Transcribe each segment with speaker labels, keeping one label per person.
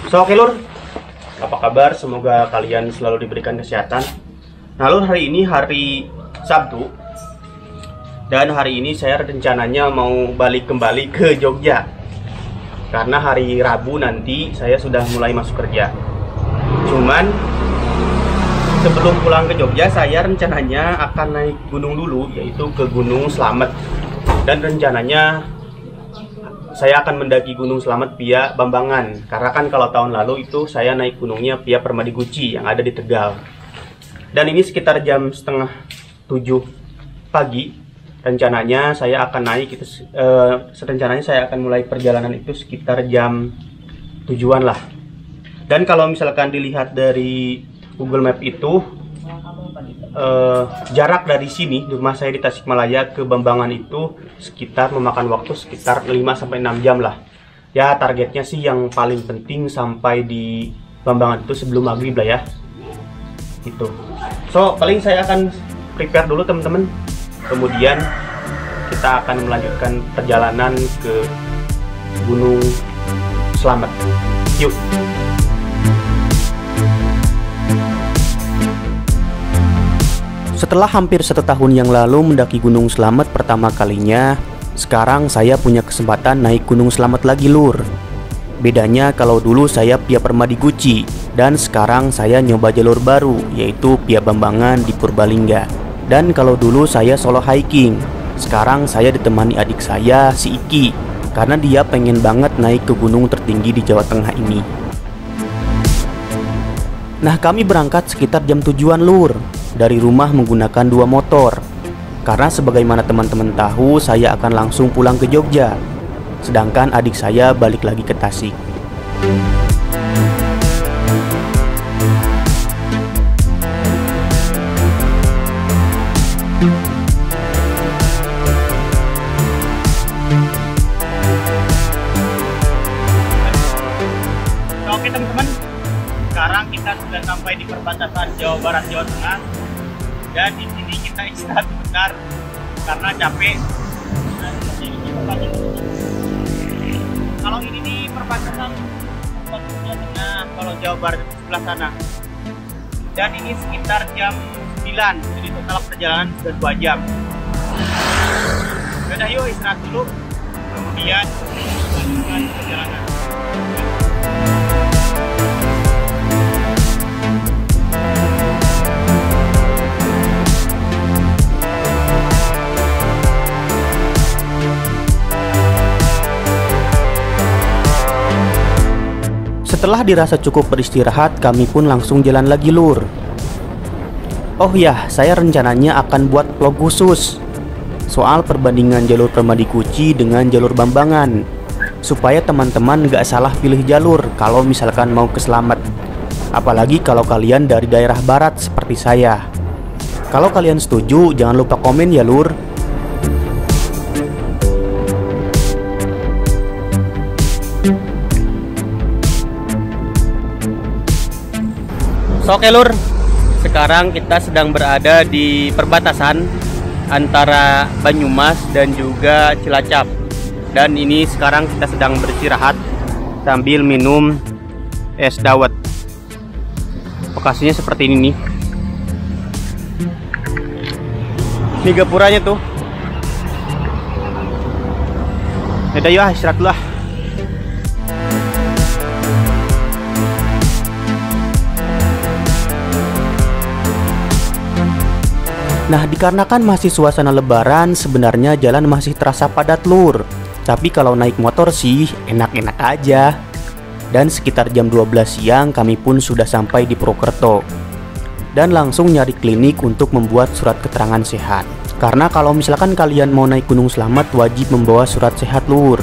Speaker 1: Oke lur, apa kabar? Semoga kalian selalu diberikan kesehatan. Nah lur, hari ini hari Sabtu, dan hari ini saya rencananya mau balik kembali ke Jogja, karena hari Rabu nanti saya sudah mulai masuk kerja. Cuman sebelum pulang ke Jogja, saya rencananya akan naik gunung dulu, yaitu ke Gunung Slamet. Dan rencananya saya akan mendaki Gunung Slamet via Bambangan, karena kan kalau tahun lalu itu saya naik gunungnya via Permadi Guci yang ada di Tegal. Dan ini sekitar jam setengah 7 pagi. Rencananya saya akan naik itu, rencananya saya akan mulai perjalanan itu sekitar jam 7-an lah. Dan kalau misalkan dilihat dari Google Map itu, jarak dari sini, rumah saya di Tasikmalaya ke Bambangan itu sekitar memakan waktu sekitar 5-6 jam lah. Ya targetnya sih yang paling penting sampai di Bambangan itu sebelum maghrib lah ya. Gitu. So paling saya akan prepare dulu teman-teman. Kemudian kita akan melanjutkan perjalanan ke Gunung Slamet. Yuk. Setelah hampir 1 tahun yang lalu mendaki Gunung Slamet pertama kalinya, sekarang saya punya kesempatan naik Gunung Slamet lagi lur. Bedanya kalau dulu saya via Permadi Guci, dan sekarang saya nyoba jalur baru, yaitu via Bambangan di Purbalingga. Dan kalau dulu saya solo hiking, sekarang saya ditemani adik saya si Iki, karena dia pengen banget naik ke gunung tertinggi di Jawa Tengah ini. Nah kami berangkat sekitar jam 7-an lur, dari rumah menggunakan 2 motor. Karena sebagaimana teman-teman tahu, saya akan langsung pulang ke Jogja, sedangkan adik saya balik lagi ke Tasik. Oke teman-teman, sekarang kita sudah sampai di perbatasan Jawa Barat Jawa Tengah, dan di sini kita istirahat sebentar karena capek. Kalau ini nih perbatasan Jawa Tengah, kalau Jawa Barat itu sebelah sana. Dan ini sekitar jam 9, jadi total perjalanan sudah 2 jam. Udah yuk istirahat dulu, kemudian lanjutkan perjalanan. Setelah dirasa cukup beristirahat, kami pun langsung jalan lagi lur. Oh ya, saya rencananya akan buat vlog khusus soal perbandingan jalur Permadi Guci dengan jalur Bambangan, supaya teman-teman gak salah pilih jalur kalau misalkan mau ke Slamet. Apalagi kalau kalian dari daerah barat seperti saya. Kalau kalian setuju, jangan lupa komen ya lur. Oke lur, sekarang kita sedang berada di perbatasan antara Banyumas dan juga Cilacap. Dan ini sekarang kita sedang beristirahat sambil minum es dawet. Lokasinya seperti ini nih. Ini gapuranya tuh. Yaudah yuk istirahat dulu lah. Nah dikarenakan masih suasana lebaran, sebenarnya jalan masih terasa padat lur. Tapi kalau naik motor sih enak-enak aja. Dan sekitar jam 12 siang kami pun sudah sampai di Purwokerto, dan langsung nyari klinik untuk membuat surat keterangan sehat. Karena kalau misalkan kalian mau naik Gunung Slamet, wajib membawa surat sehat lur.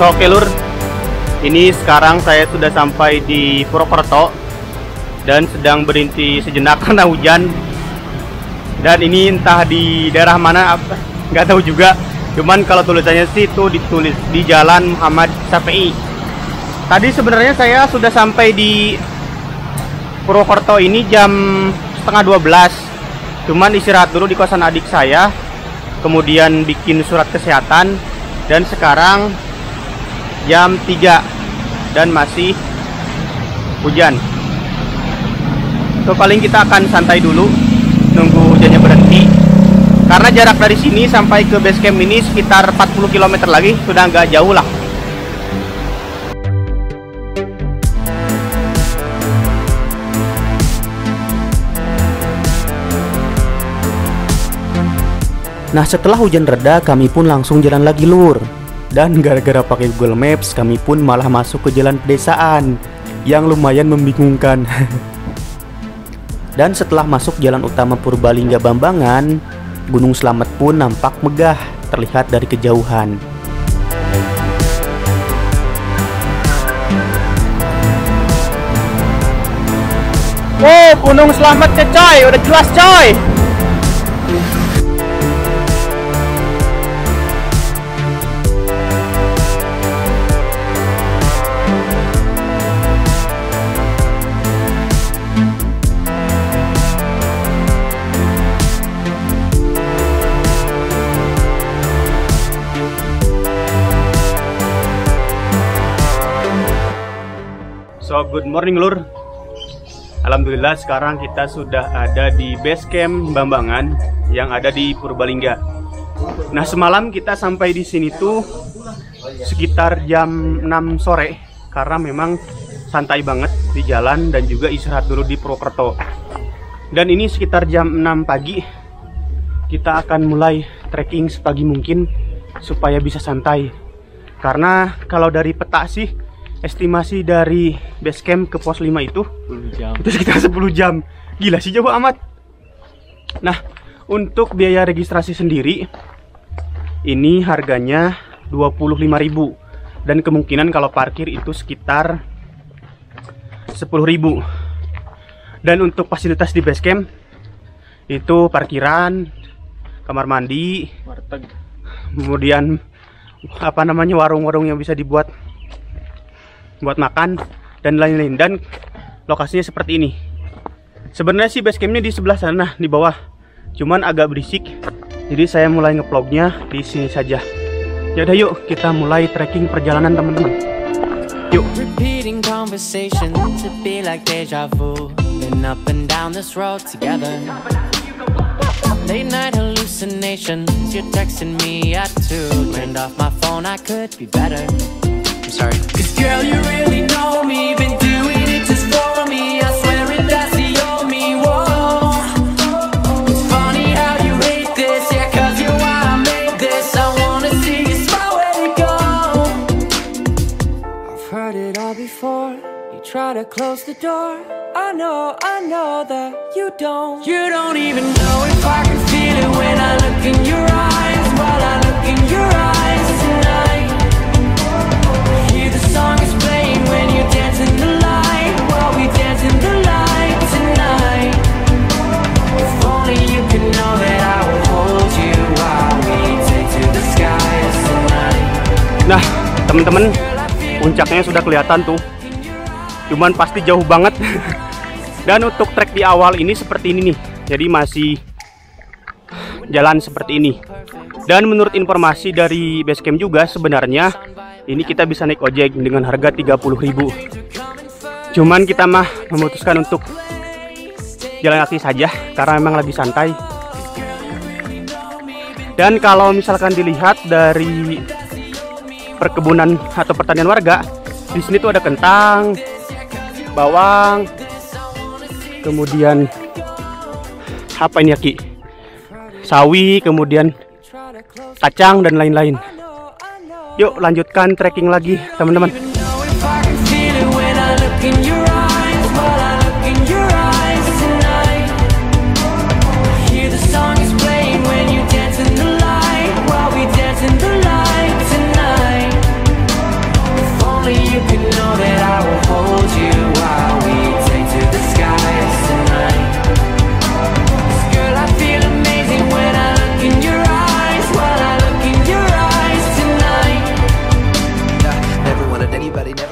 Speaker 1: Oke lur, ini sekarang saya sudah sampai di Purwokerto dan sedang berhenti sejenak karena hujan. Dan ini entah di daerah mana, nggak tahu juga. Cuman kalau tulisannya sih itu ditulis di Jalan Muhammad Syafi'i. Tadi sebenarnya saya sudah sampai di Purwokerto ini jam setengah 12. Cuman istirahat dulu di kosan adik saya, kemudian bikin surat kesehatan, dan sekarang jam 3 dan masih hujan. So paling kita akan santai dulu, nunggu hujannya berhenti. Karena jarak dari sini sampai ke base camp ini sekitar 40 km lagi, sudah nggak jauh lah. Nah, setelah hujan reda, kami pun langsung jalan lagi, Lur. Dan gara-gara pakai Google Maps, kami pun malah masuk ke jalan pedesaan yang lumayan membingungkan. Dan setelah masuk jalan utama Purbalingga Bambangan, Gunung Slamet pun nampak megah terlihat dari kejauhan. Wow, Gunung Slamet ya coy, udah jelas coy. So, good morning, Lur. Alhamdulillah sekarang kita sudah ada di base camp Bambangan yang ada di Purbalingga. Nah, semalam kita sampai di sini tuh sekitar jam 6 sore karena memang santai banget di jalan dan juga istirahat dulu di Purwokerto. Dan ini sekitar jam 6 pagi kita akan mulai trekking sepagi mungkin supaya bisa santai. Karena kalau dari peta sih estimasi dari base camp ke pos 5 itu 10 jam. Itu sekitar 10 jam. Gila sih, jauh amat. Nah, untuk biaya registrasi sendiri ini harganya 25.000 dan kemungkinan kalau parkir itu sekitar 10.000. Dan untuk fasilitas di base camp itu parkiran, kamar mandi, warteg, kemudian apa namanya warung-warung yang bisa dibuat buat makan dan lain-lain. Dan lokasinya seperti ini. Sebenarnya sih base campnya di sebelah sana di bawah, cuman agak berisik, jadi saya mulai ngevlognya di sini saja. Yaudah, yuk kita mulai trekking perjalanan teman-teman. Yuk. Repeating conversation to be like deja vu. Been up and down this road together. Late night hallucinations. You're texting me at 2. Turned off my phone, I could be better. Sorry. Cause girl, you really know me, been doing it just for me. I swear it, that's the old me, whoa. It's funny how you hate this, yeah, cause you're why I made this. I wanna see you smile, where to go. I've heard it all before, you try to close the door. I know that you don't even know if I can feel it when I look in your eyes. While I look in your eyes tonight, song is playing when you dance in the light. While we dance in the light tonight. If only you could know that I will hold you while we take to the skies tonight. Nah, teman-teman, puncaknya sudah kelihatan tuh. Cuman pasti jauh banget. Dan untuk trek di awal ini seperti ini nih. Jadi masih jalan seperti ini. Dan menurut informasi dari base camp juga sebenarnya ini kita bisa naik ojek dengan harga 30.000. Cuman kita mah memutuskan untuk jalan kaki saja karena memang lagi santai. Dan kalau misalkan dilihat dari perkebunan atau pertanian warga, di sini tuh ada kentang, bawang, kemudian apa ini ya Ki? Sawi, kemudian kacang dan lain-lain. Yuk lanjutkan trekking lagi teman-teman.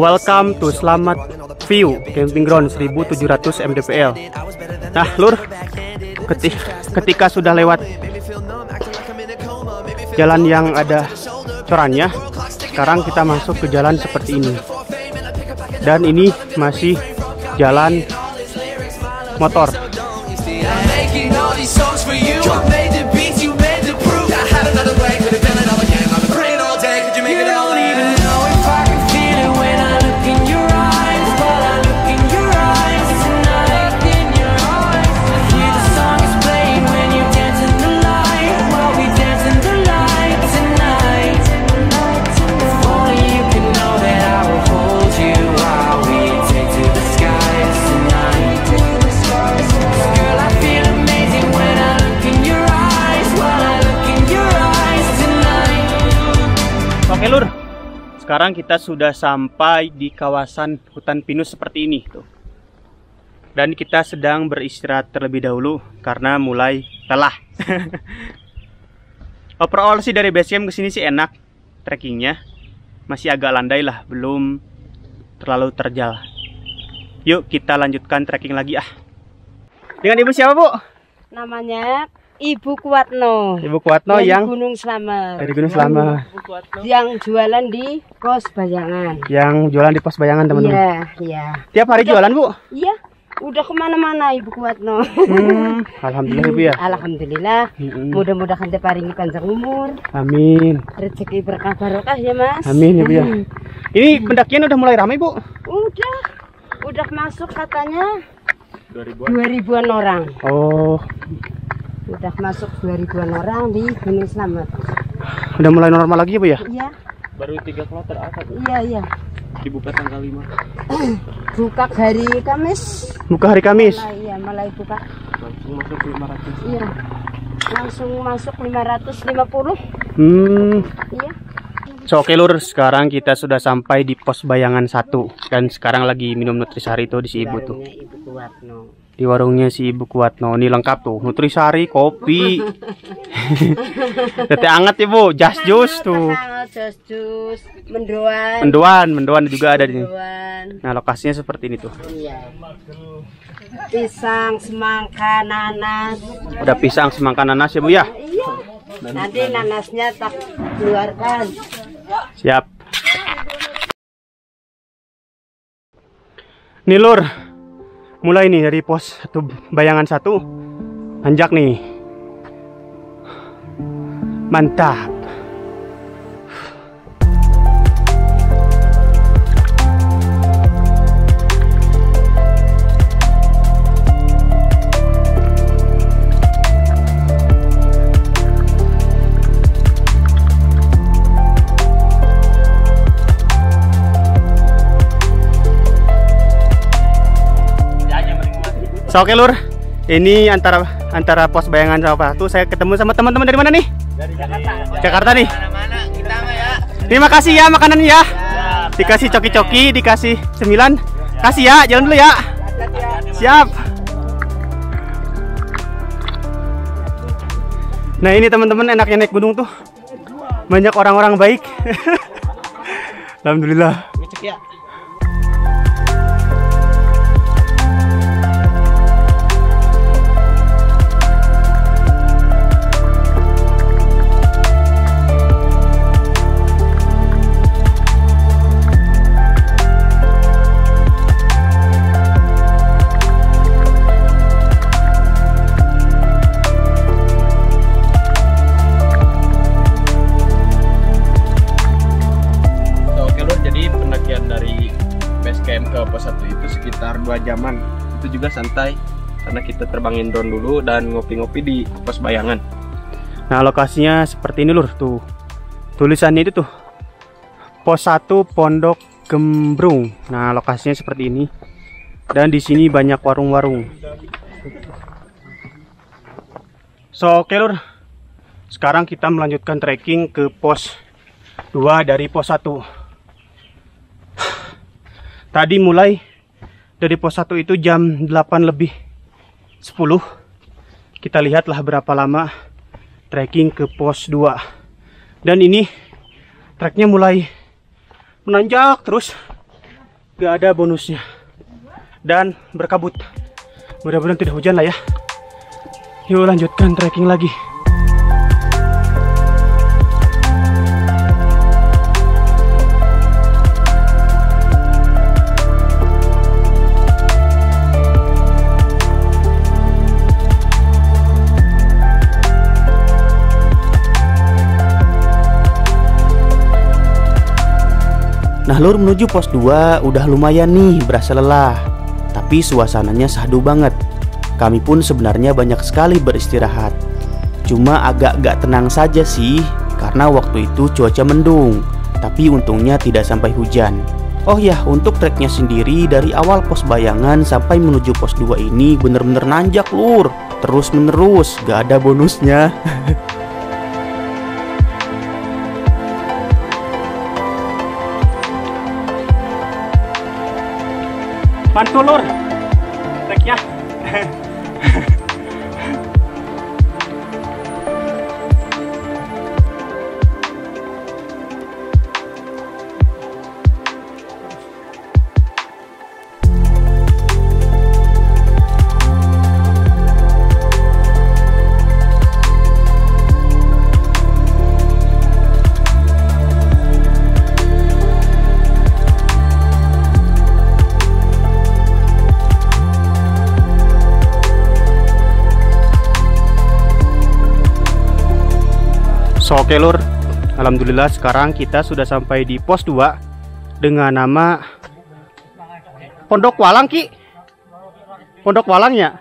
Speaker 1: Welcome to Slamet View Camping Ground 1700 mdpl. Nah lur, ketika sudah lewat jalan yang ada corannya, sekarang kita masuk ke jalan seperti ini. Dan ini masih jalan motor. Oke lur, sekarang kita sudah sampai di kawasan hutan pinus seperti ini tuh. Dan kita sedang beristirahat terlebih dahulu karena mulai lelah. Overall sih dari base camp ke sini sih enak trekkingnya, masih agak landai lah, belum terlalu terjal. Yuk kita lanjutkan trekking lagi ah. Dengan ibu siapa bu?
Speaker 2: Namanya Ibu Kuatno.
Speaker 1: Ibu Kuatno
Speaker 2: dari
Speaker 1: yang
Speaker 2: Gunung Slamet.
Speaker 1: dari Gunung Slamet.
Speaker 2: Yang jualan di Pos Bayangan.
Speaker 1: Yang jualan di Pos Bayangan teman-teman.
Speaker 2: Iya, iya.
Speaker 1: Tiap hari jualan bu?
Speaker 2: Iya, udah kemana-mana Ibu Kuatno.
Speaker 1: Alhamdulillah ibu ya.
Speaker 2: Alhamdulillah. Mudah-mudahan tiap hari ini panjang umur.
Speaker 1: Amin.
Speaker 2: Rezeki berkah barokah ya mas.
Speaker 1: Amin ibu ya. Ini pendakian udah mulai ramai bu?
Speaker 2: Udah masuk katanya 2000-an orang.
Speaker 1: Oh.
Speaker 2: Udah masuk 2000-an orang di Gunung Slamet.
Speaker 1: Udah mulai normal lagi ya bu ya?
Speaker 2: Iya.
Speaker 1: Baru 3 kloter atas.
Speaker 2: Iya.
Speaker 1: Dibuka tanggal 5.
Speaker 2: Buka hari Kamis.
Speaker 1: Buka hari Kamis.
Speaker 2: Iya, mulai buka.
Speaker 1: Langsung masuk 500.
Speaker 2: Iya. Langsung masuk 550. Iya.
Speaker 1: So, oke lur, sekarang kita sudah sampai di Pos Bayangan 1 dan sekarang lagi minum nutrisari tuh di si ibu tuh.
Speaker 2: Ibu Kuatno.
Speaker 1: Di warungnya si Ibu Kuatno. Ini lengkap tuh, nutrisari, kopi. Tete anget ya bu, jas jus tuh.
Speaker 2: Jas jus, mendoan
Speaker 1: juga ada di sini.
Speaker 2: Mendoan.
Speaker 1: Nah lokasinya seperti ini tuh.
Speaker 2: Iya. Pisang, semangka, nanas.
Speaker 1: Udah pisang, semangka, nanas ya bu ya.
Speaker 2: Iya. Nanti nanasnya tak keluarkan.
Speaker 1: Siap. Nih lur, mulai nih dari pos 1 Bayangan 1 nanjak nih. Mantap. So, oke lur, ini antara Pos Bayangan sama Patu, saya ketemu sama teman-teman dari mana nih? Dari Jakarta. Jakarta nih. Mana-mana kita mah ya. Terima kasih ya makanannya ya. Dikasih coki-coki, dikasih cemilan. Kasih ya, jalan dulu ya. Siap. Nah ini teman-teman enaknya naik gunung tuh, banyak orang-orang baik. Alhamdulillah. Ke pos 1 itu sekitar 2 jaman. Itu juga santai karena kita terbangin drone dulu dan ngopi-ngopi di Pos Bayangan. Nah lokasinya seperti ini lur, tuh tulisannya itu tuh Pos 1 Pondok Gembrung. Nah lokasinya seperti ini dan di sini banyak warung-warung. So oke lur, sekarang kita melanjutkan trekking ke pos 2 dari pos 1. Tadi mulai dari pos 1 itu jam 8:10. Kita lihatlah berapa lama trekking ke pos 2. Dan ini treknya mulai menanjak terus, gak ada bonusnya. dan berkabut. Mudah-mudahan tidak hujan lah ya. Yuk lanjutkan trekking lagi.
Speaker 3: Nah lur, menuju pos 2 udah lumayan nih berasa lelah, tapi suasananya syahdu banget. Kami pun sebenarnya banyak sekali beristirahat. Cuma agak gak tenang saja sih, karena waktu itu cuaca mendung. Tapi untungnya tidak sampai hujan. Oh ya, untuk treknya sendiri dari awal pos Bayangan sampai menuju pos 2 ini bener-bener nanjak lur. Terus menerus, gak ada bonusnya.
Speaker 1: Mantul lur treknya. Oke lur, alhamdulillah sekarang kita sudah sampai di pos 2 dengan nama Pondok Walang Ki. Pondok Walang ya?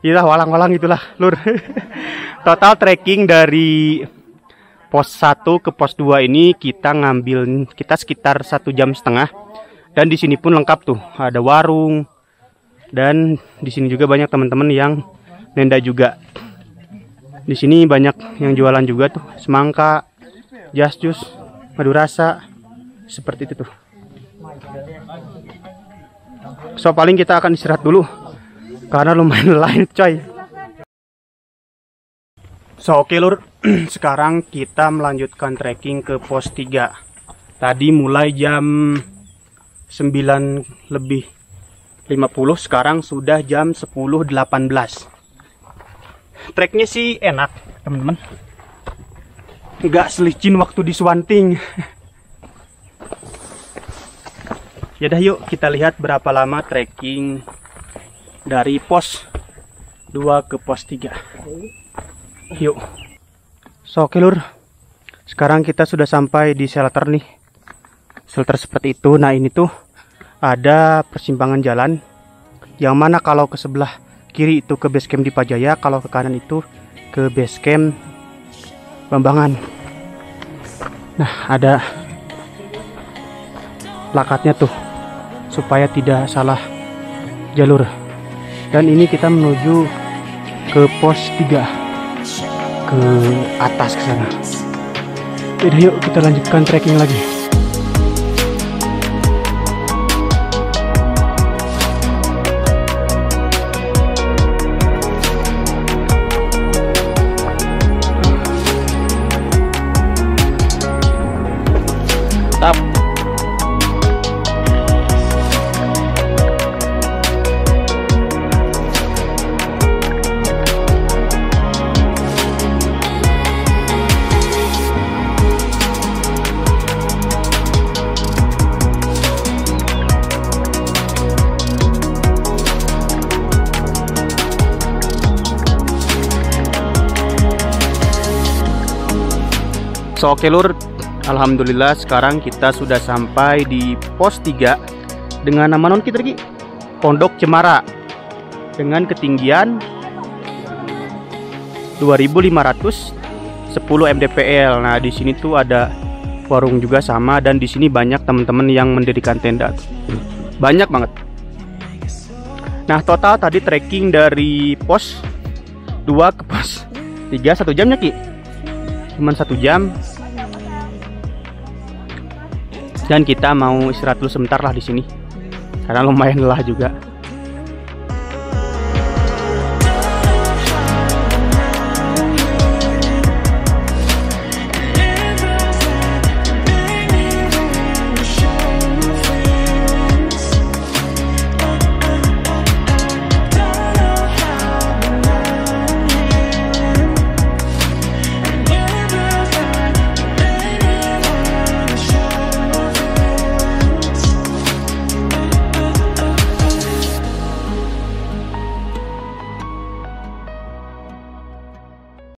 Speaker 1: Iya, Walang-Walang itulah lur. Total trekking dari pos 1 ke pos 2 ini kita sekitar 1,5 jam. Dan di sini pun lengkap tuh, ada warung dan di sini juga banyak teman-teman yang nenda juga. Di sini banyak yang jualan juga tuh, semangka, jas jus, madu rasa, seperti itu tuh. So paling kita akan istirahat dulu karena lumayan lelah coy. So oke lur, sekarang kita melanjutkan trekking ke pos 3. Tadi mulai jam 9:50, sekarang sudah jam 10:18. Treknya sih enak teman-teman, nggak selicin waktu di Swanting. Yaudah yuk kita lihat berapa lama trekking dari pos 2 ke pos 3. Yuk. So oke lur, sekarang kita sudah sampai di shelter nih. Shelter seperti itu. Nah ini tuh ada persimpangan jalan, yang mana kalau ke sebelah kiri itu ke base camp Dipajaya, kalau ke kanan itu ke base camp Bambangan. Nah ada plakatnya tuh supaya tidak salah jalur. Dan ini kita menuju ke pos 3, ke atas ke sana. Jadi yuk kita lanjutkan trekking lagi. So oke lur, alhamdulillah sekarang kita sudah sampai di pos 3 dengan nama non kita lagi Pondok Cemara dengan ketinggian 2510 mdpl. Nah di sini tuh ada warung juga sama, dan di sini banyak teman-teman yang mendirikan tenda, banyak banget. Nah total tadi trekking dari pos 2 ke pos 3 1 jamnya Ki, cuman 1 jam. Dan kita mau istirahat dulu sebentar lah di sini karena lumayan lelah juga.